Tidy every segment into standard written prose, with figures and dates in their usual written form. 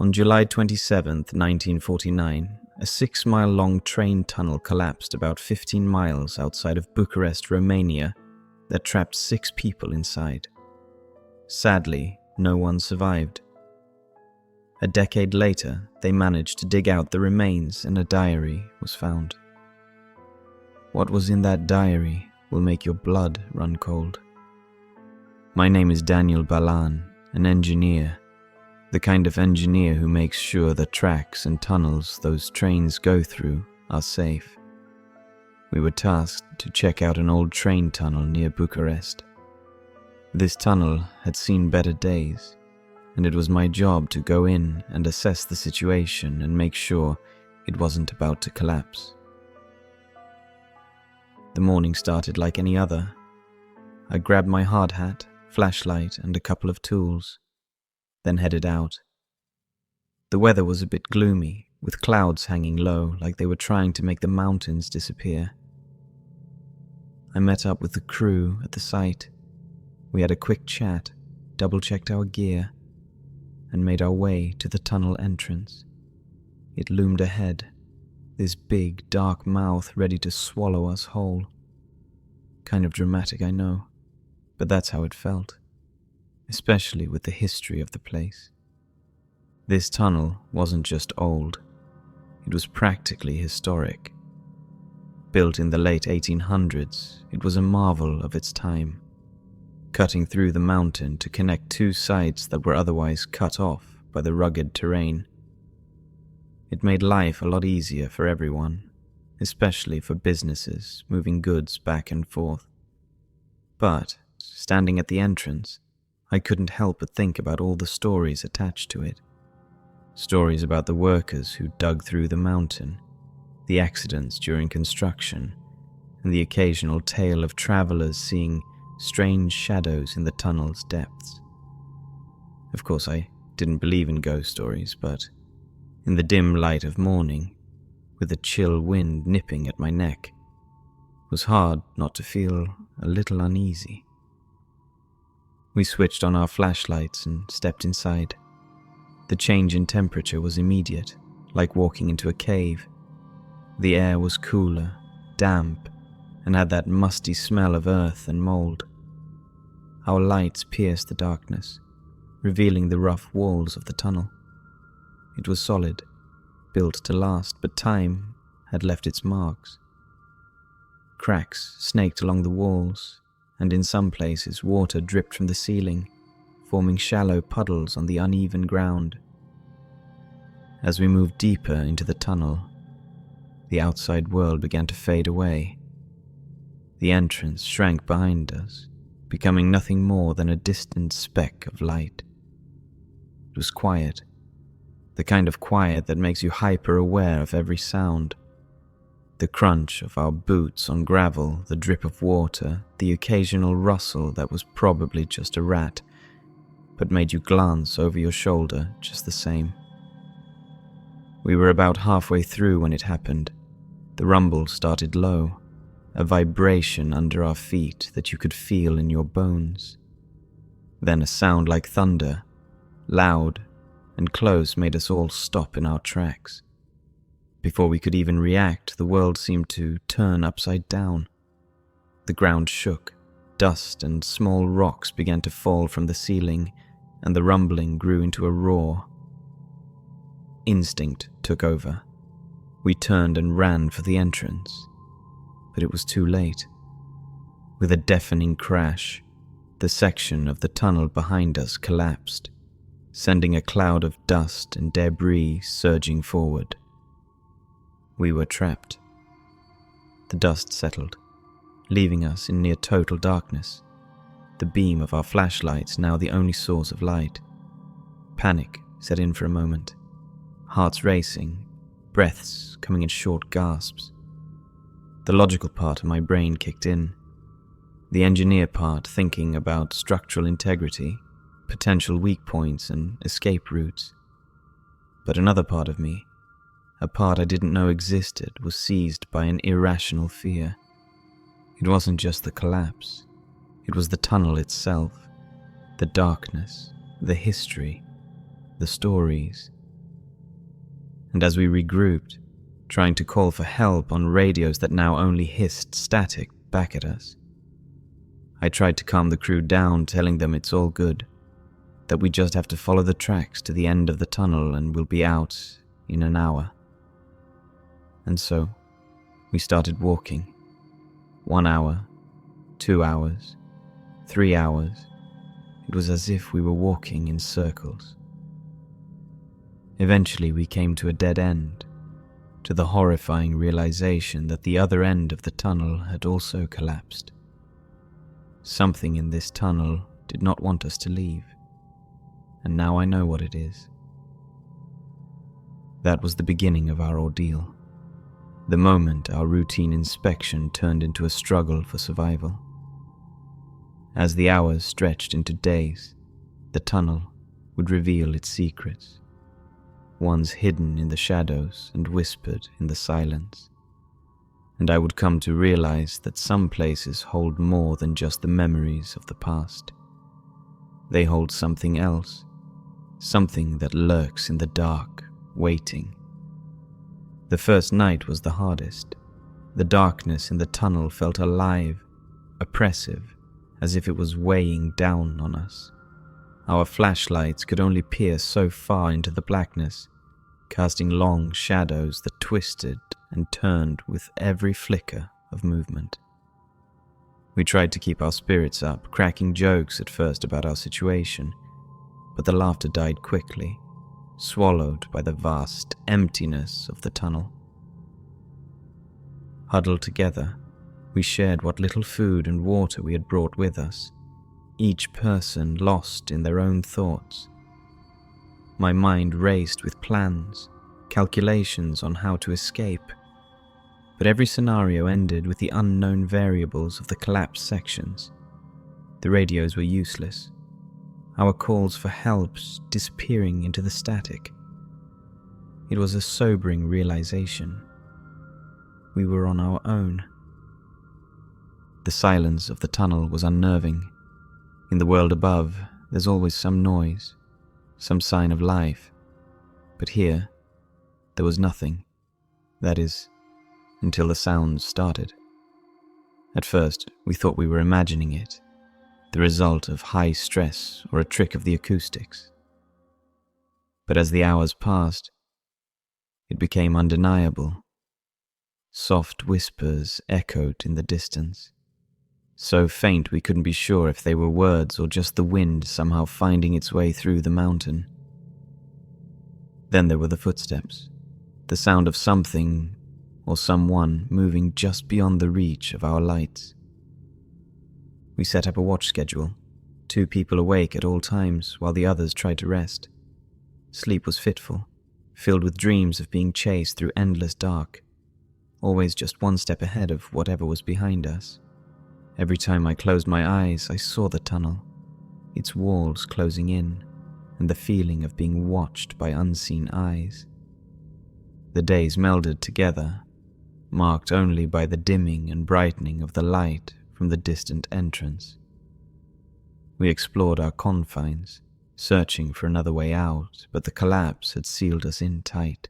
On July 27, 1949, a 6-mile-long train tunnel collapsed about 15 miles outside of Bucharest, Romania, that trapped 6 people inside. Sadly, no one survived. A decade later, they managed to dig out the remains and a diary was found. What was in that diary will make your blood run cold. My name is Daniel Balan, an engineer, the kind of engineer who makes sure the tracks and tunnels those trains go through are safe. We were tasked to check out an old train tunnel near Bucharest. This tunnel had seen better days, and it was my job to go in and assess the situation and make sure it wasn't about to collapse. The morning started like any other. I grabbed my hard hat, flashlight, and a couple of tools, then headed out. The weather was a bit gloomy, with clouds hanging low like they were trying to make the mountains disappear. I met up with the crew at the site. We had a quick chat, double-checked our gear, and made our way to the tunnel entrance. It loomed ahead, this big, dark mouth ready to swallow us whole. Kind of dramatic, I know, but that's how it felt, especially with the history of the place. This tunnel wasn't just old, it was practically historic. Built in the late 1800s, it was a marvel of its time, cutting through the mountain to connect 2 sides that were otherwise cut off by the rugged terrain. It made life a lot easier for everyone, especially for businesses moving goods back and forth. But, standing at the entrance, I couldn't help but think about all the stories attached to it. Stories about the workers who dug through the mountain, the accidents during construction, and the occasional tale of travelers seeing strange shadows in the tunnel's depths. Of course, I didn't believe in ghost stories, but in the dim light of morning, with the chill wind nipping at my neck, it was hard not to feel a little uneasy. We switched on our flashlights and stepped inside. The change in temperature was immediate, like walking into a cave. The air was cooler, damp, and had that musty smell of earth and mold. Our lights pierced the darkness, revealing the rough walls of the tunnel. It was solid, built to last, but time had left its marks. Cracks snaked along the walls, and in some places water dripped from the ceiling, forming shallow puddles on the uneven ground. As we moved deeper into the tunnel, the outside world began to fade away. The entrance shrank behind us, becoming nothing more than a distant speck of light. It was quiet, the kind of quiet that makes you hyper-aware of every sound. The crunch of our boots on gravel, the drip of water, the occasional rustle that was probably just a rat, but made you glance over your shoulder just the same. We were about halfway through when it happened. The rumble started low, a vibration under our feet that you could feel in your bones. Then a sound like thunder, loud and close, made us all stop in our tracks. Before we could even react, the world seemed to turn upside down. The ground shook, dust and small rocks began to fall from the ceiling, and the rumbling grew into a roar. Instinct took over. We turned and ran for the entrance, but it was too late. With a deafening crash, the section of the tunnel behind us collapsed, sending a cloud of dust and debris surging forward. We were trapped. The dust settled, leaving us in near total darkness, the beam of our flashlights now the only source of light. Panic set in for a moment, hearts racing, breaths coming in short gasps. The logical part of my brain kicked in, the engineer part thinking about structural integrity, potential weak points and escape routes. But another part of me, a part I didn't know existed, was seized by an irrational fear. It wasn't just the collapse, it was the tunnel itself, the darkness, the history, the stories, and as we regrouped, trying to call for help on radios that now only hissed static back at us, I tried to calm the crew down, telling them it's all good, that we just have to follow the tracks to the end of the tunnel and we'll be out in an hour. And so, we started walking. 1 hour, 2 hours, 3 hours. It was as if we were walking in circles. Eventually we came to a dead end, to the horrifying realization that the other end of the tunnel had also collapsed. Something in this tunnel did not want us to leave, and now I know what it is. That was the beginning of our ordeal, the moment our routine inspection turned into a struggle for survival. As the hours stretched into days, the tunnel would reveal its secrets, ones hidden in the shadows and whispered in the silence. And I would come to realize that some places hold more than just the memories of the past. They hold something else, something that lurks in the dark, waiting. The first night was the hardest. The darkness in the tunnel felt alive, oppressive, as if it was weighing down on us. Our flashlights could only peer so far into the blackness, casting long shadows that twisted and turned with every flicker of movement. We tried to keep our spirits up, cracking jokes at first about our situation, but the laughter died quickly, swallowed by the vast emptiness of the tunnel. Huddled together, we shared what little food and water we had brought with us, each person lost in their own thoughts. My mind raced with plans, calculations on how to escape, but every scenario ended with the unknown variables of the collapsed sections. The radios were useless, our calls for help disappearing into the static. It was a sobering realization. We were on our own. The silence of the tunnel was unnerving. In the world above, there's always some noise, some sign of life, but here, there was nothing. That is, until the sounds started. At first, we thought we were imagining it, the result of high stress or a trick of the acoustics. But as the hours passed, it became undeniable. Soft whispers echoed in the distance, so faint we couldn't be sure if they were words or just the wind somehow finding its way through the mountain. Then there were the footsteps, the sound of something or someone moving just beyond the reach of our lights. We set up a watch schedule, 2 people awake at all times while the others tried to rest. Sleep was fitful, filled with dreams of being chased through endless dark, always just one step ahead of whatever was behind us. Every time I closed my eyes, I saw the tunnel, its walls closing in, and the feeling of being watched by unseen eyes. The days melded together, marked only by the dimming and brightening of the light from the distant entrance. We explored our confines, searching for another way out, but the collapse had sealed us in tight.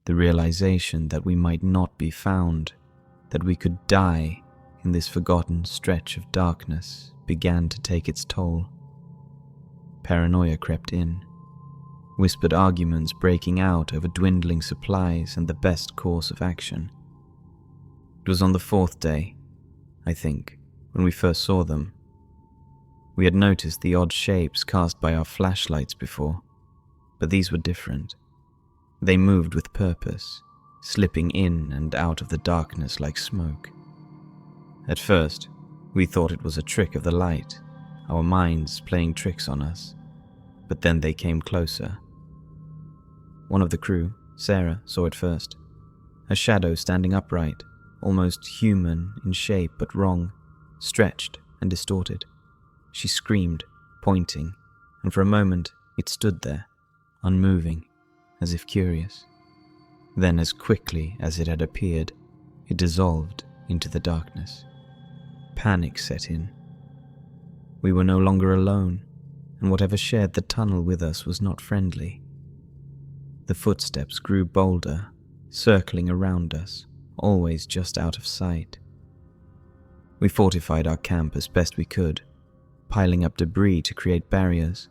The realization that we might not be found, that we could die in this forgotten stretch of darkness, began to take its toll. Paranoia crept in, whispered arguments breaking out over dwindling supplies and the best course of action. It was on the 4th day, I think, when we first saw them. We had noticed the odd shapes cast by our flashlights before, but these were different. They moved with purpose, slipping in and out of the darkness like smoke. At first, we thought it was a trick of the light, our minds playing tricks on us, but then they came closer. One of the crew, Sarah, saw it first, a shadow standing upright, almost human in shape but wrong, stretched and distorted. She screamed, pointing, and for a moment it stood there, unmoving, as if curious. Then, as quickly as it had appeared, it dissolved into the darkness. Panic set in. We were no longer alone, and whatever shared the tunnel with us was not friendly. The footsteps grew bolder, circling around us, always just out of sight. We fortified our camp as best we could, piling up debris to create barriers.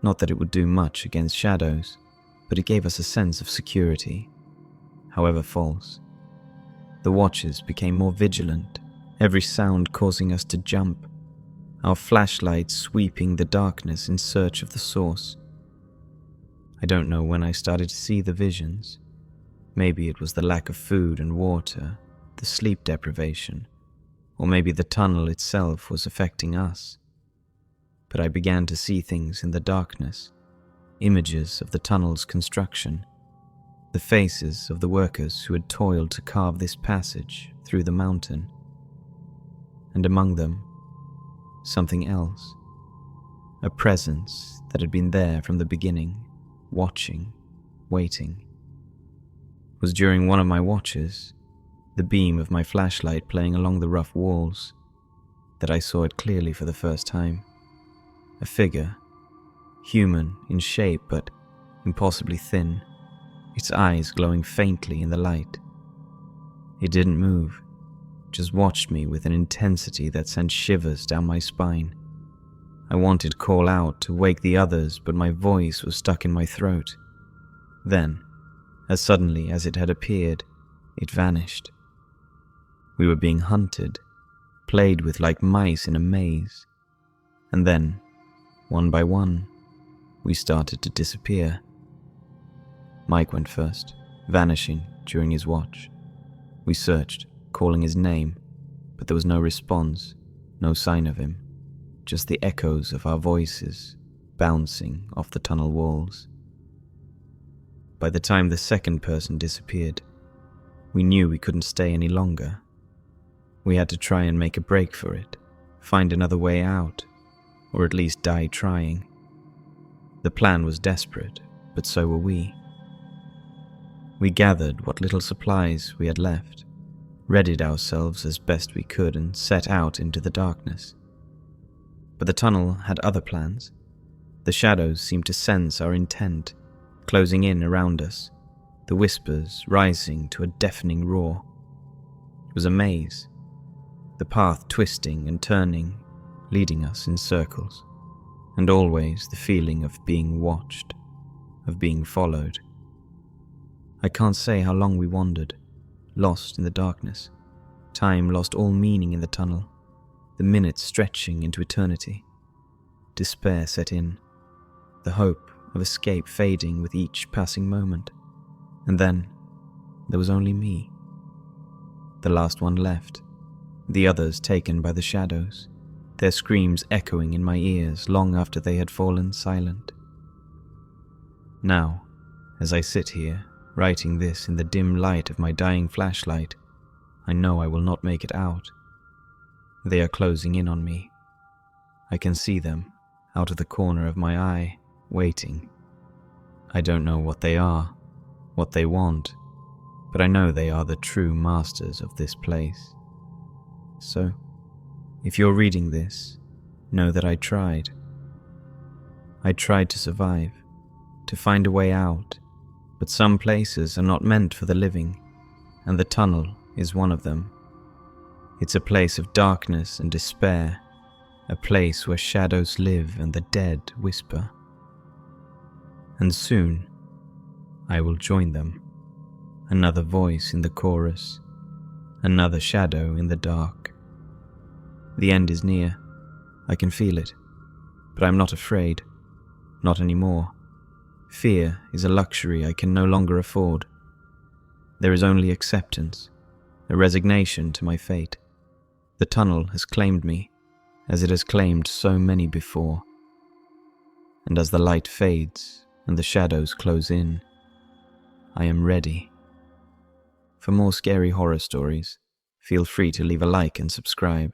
Not that it would do much against shadows, but it gave us a sense of security, however false. The watchers became more vigilant, every sound causing us to jump, our flashlights sweeping the darkness in search of the source. I don't know when I started to see the visions. Maybe it was the lack of food and water, the sleep deprivation, or maybe the tunnel itself was affecting us. But I began to see things in the darkness, images of the tunnel's construction, the faces of the workers who had toiled to carve this passage through the mountain. And among them, something else, a presence that had been there from the beginning, watching, waiting. It was during one of my watches, the beam of my flashlight playing along the rough walls, that I saw it clearly for the first time. A figure, human in shape but impossibly thin, its eyes glowing faintly in the light. It didn't move, just watched me with an intensity that sent shivers down my spine. I wanted to call out to wake the others, but my voice was stuck in my throat. Then, as suddenly as it had appeared, it vanished. We were being hunted, played with like mice in a maze. And then, one by one, we started to disappear. Mike went first, vanishing during his watch. We searched, calling his name, but there was no response, no sign of him. Just the echoes of our voices bouncing off the tunnel walls. By the time the second person disappeared, we knew we couldn't stay any longer. We had to try and make a break for it, find another way out, or at least die trying. The plan was desperate, but so were we. We gathered what little supplies we had left, readied ourselves as best we could, and set out into the darkness. But the tunnel had other plans. The shadows seemed to sense our intent, closing in around us, the whispers rising to a deafening roar. It was a maze, the path twisting and turning, leading us in circles, and always the feeling of being watched, of being followed. I can't say how long we wandered, lost in the darkness. Time lost all meaning in the tunnel, the minutes stretching into eternity. Despair set in, the hope of escape fading with each passing moment. And then, there was only me. The last one left, the others taken by the shadows, their screams echoing in my ears long after they had fallen silent. Now, as I sit here, writing this in the dim light of my dying flashlight, I know I will not make it out. They are closing in on me. I can see them, out of the corner of my eye, waiting. I don't know what they are, what they want, but I know they are the true masters of this place. So, if you're reading this, know that I tried. I tried to survive, to find a way out, but some places are not meant for the living, and the tunnel is one of them. It's a place of darkness and despair, a place where shadows live and the dead whisper. And soon, I will join them, another voice in the chorus, another shadow in the dark. The end is near, I can feel it, but I'm not afraid, not anymore. Fear is a luxury I can no longer afford. There is only acceptance, a resignation to my fate. The tunnel has claimed me, as it has claimed so many before. And as the light fades and the shadows close in, I am ready. For more scary horror stories, feel free to leave a like and subscribe.